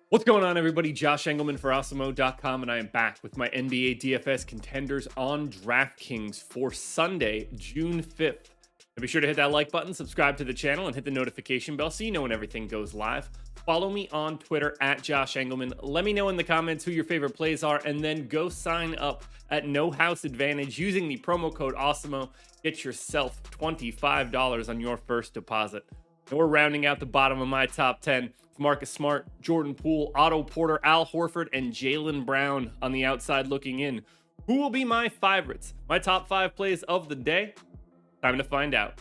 What's going on, everybody? Josh Engleman for Awesemo.com, and I am back with my NBA DFS contenders on DraftKings for Sunday, June 5th. And be sure to hit that like button, subscribe to the channel, and hit the notification bell so you know when everything goes live. Follow me on Twitter at Josh Engleman. Let me know in the comments who your favorite plays are, and then go sign up at No House Advantage using the promo code Awesemo. Get yourself $25 on your first deposit. And we're rounding out the bottom of my top 10. Marcus Smart, Jordan Poole, Otto Porter, Al Horford, and Jaylen Brown on the outside looking in. Who will be my favorites? My top 5 plays of the day? Time to find out.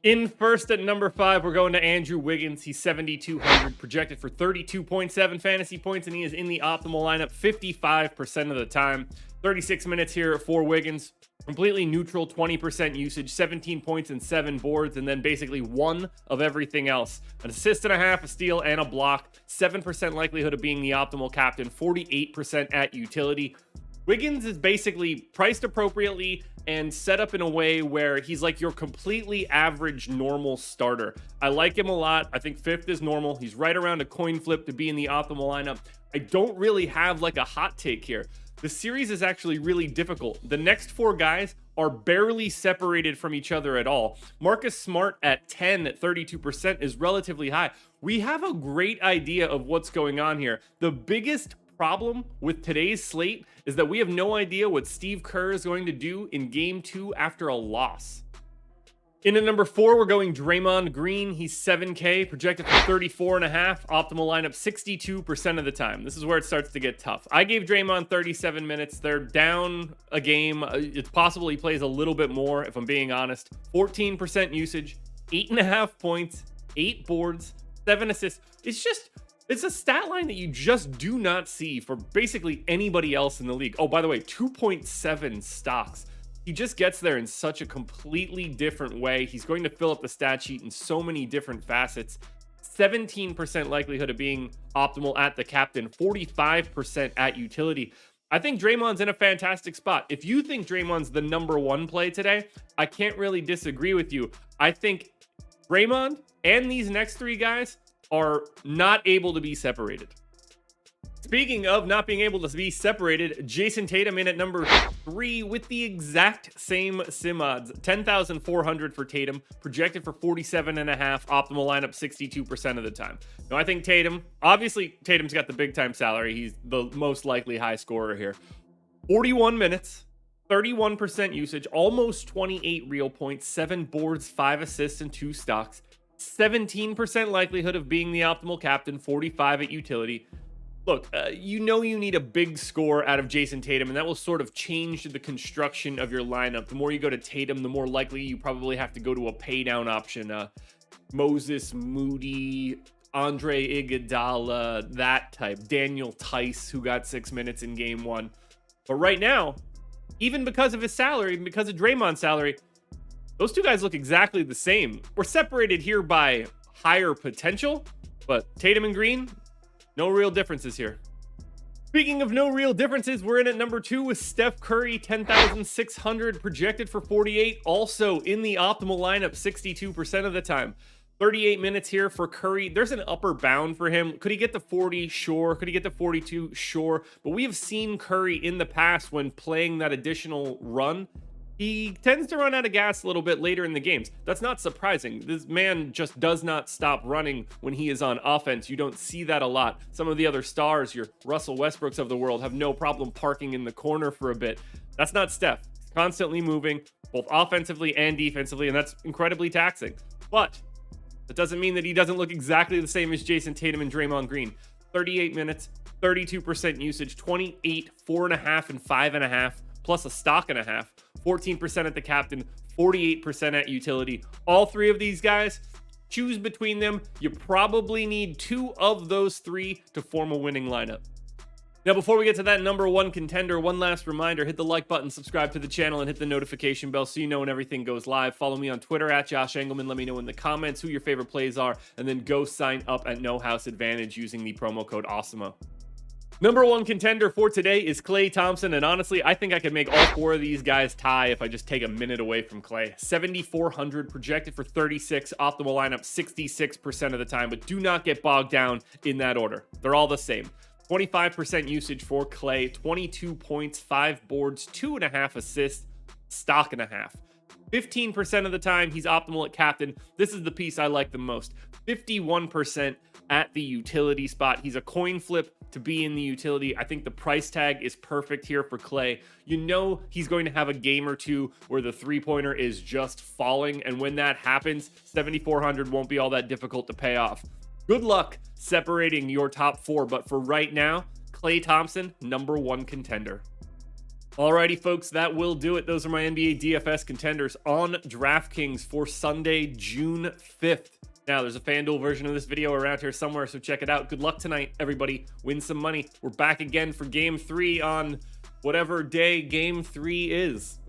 In first at number 5, we're going to Andrew Wiggins. He's 7,200, projected for 32.7 fantasy points, and he is in the optimal lineup 55% of the time. 36 minutes here for Wiggins. Completely neutral, 20% usage, 17 points and 7 boards, and then basically one of everything else. An assist and a half, a steal, and a block. 7% likelihood of being the optimal captain, 48% at utility. Wiggins is basically priced appropriately and set up in a way where he's like your completely average normal starter. I like him a lot. I think 5th is normal. He's right around a coin flip to be in the optimal lineup. I don't really have like a hot take here. The series is actually really difficult. The next 4 guys are barely separated from each other at all. Marcus Smart at 10 at 32% is relatively high. We have a great idea of what's going on here. The biggest problem with today's slate is that we have no idea what Steve Kerr is going to do in game 2 after a loss. In at number 4, we're going Draymond Green. He's 7K, projected for 34.5, optimal lineup 62% of the time. This is where it starts to get tough. I gave Draymond 37 minutes. They're down a game. It's possible he plays a little bit more, if I'm being honest. 14% usage, 8.5 points, 8 boards, 7 assists. It's a stat line that you just do not see for basically anybody else in the league. Oh, by the way, 2.7 stocks. He just gets there in such a completely different way. He's going to fill up the stat sheet in so many different facets. 17% likelihood of being optimal at the captain, 45% at utility. I think Draymond's in a fantastic spot. If you think Draymond's the number 1 play today, I can't really disagree with you. I think Draymond and these next 3 guys are not able to be separated. Speaking of not being able to be separated, Jayson Tatum in at number 3 with the exact same sim odds. 10,400 for Tatum, projected for 47.5, optimal lineup 62% of the time. Now, I think obviously Tatum's got the big time salary. He's the most likely high scorer here. 41 minutes, 31% usage, almost 28 real points, 7 boards, 5 assists, and 2 stocks. 17% likelihood of being the optimal captain, 45 at utility. Look, you need a big score out of Jayson Tatum, and that will sort of change the construction of your lineup. The more you go to Tatum, the more likely you probably have to go to a pay down option. Moses Moody, Andre Iguodala, that type. Daniel Tice, who got 6 minutes in game 1. But right now, even because of his salary, and because of Draymond's salary, those 2 guys look exactly the same. We're separated here by higher potential, but Tatum and Green, no real differences here. Speaking of no real differences, we're in at number 2 with Steph Curry, 10,600, projected for 48. Also in the optimal lineup, 62% of the time. 38 minutes here for Curry. There's an upper bound for him. Could he get to 40? Sure. Could he get to 42? Sure. But we have seen Curry in the past when playing that additional run. He tends to run out of gas a little bit later in the games. That's not surprising. This man just does not stop running when he is on offense. You don't see that a lot. Some of the other stars, your Russell Westbrooks of the world, have no problem parking in the corner for a bit. That's not Steph. He's constantly moving, both offensively and defensively, and that's incredibly taxing. But that doesn't mean that he doesn't look exactly the same as Jayson Tatum and Draymond Green. 38 minutes, 32% usage, 28, 4.5, and 5.5, plus a stock and a half. 14% at the captain, 48% at utility. All 3 of these guys, choose between them. You probably need 2 of those 3 to form a winning lineup. Now, before we get to that number 1 contender, one last reminder, hit the like button, subscribe to the channel, and hit the notification bell so you know when everything goes live. Follow me on Twitter at Josh Engleman. Let me know in the comments who your favorite plays are, and then go sign up at No House Advantage using the promo code Awesemo. Number one contender for today is Klay Thompson, and honestly, I think I could make all four of these guys tie if I just take a minute away from Klay. 7,400 projected for 36, optimal lineup 66% of the time, but do not get bogged down in that order. They're all the same. 25% usage for Klay, 22 points, 5 boards, 2.5 assists, stock and a half. 15% of the time, he's optimal at captain. This is the piece I like the most. 51% at the utility spot. He's a coin flip to be in the utility. I think the price tag is perfect here for Klay. You know he's going to have a game or two where the three-pointer is just falling, and when that happens, 7,400 won't be all that difficult to pay off. Good luck separating your top four, but for right now, Klay Thompson, number one contender. Alrighty, folks, that will do it. Those are my NBA DFS contenders on DraftKings for Sunday, June 5th. Now, there's a FanDuel version of this video around here somewhere, so check it out. Good luck tonight, everybody. Win some money. We're back again for Game 3 on whatever day Game 3 is.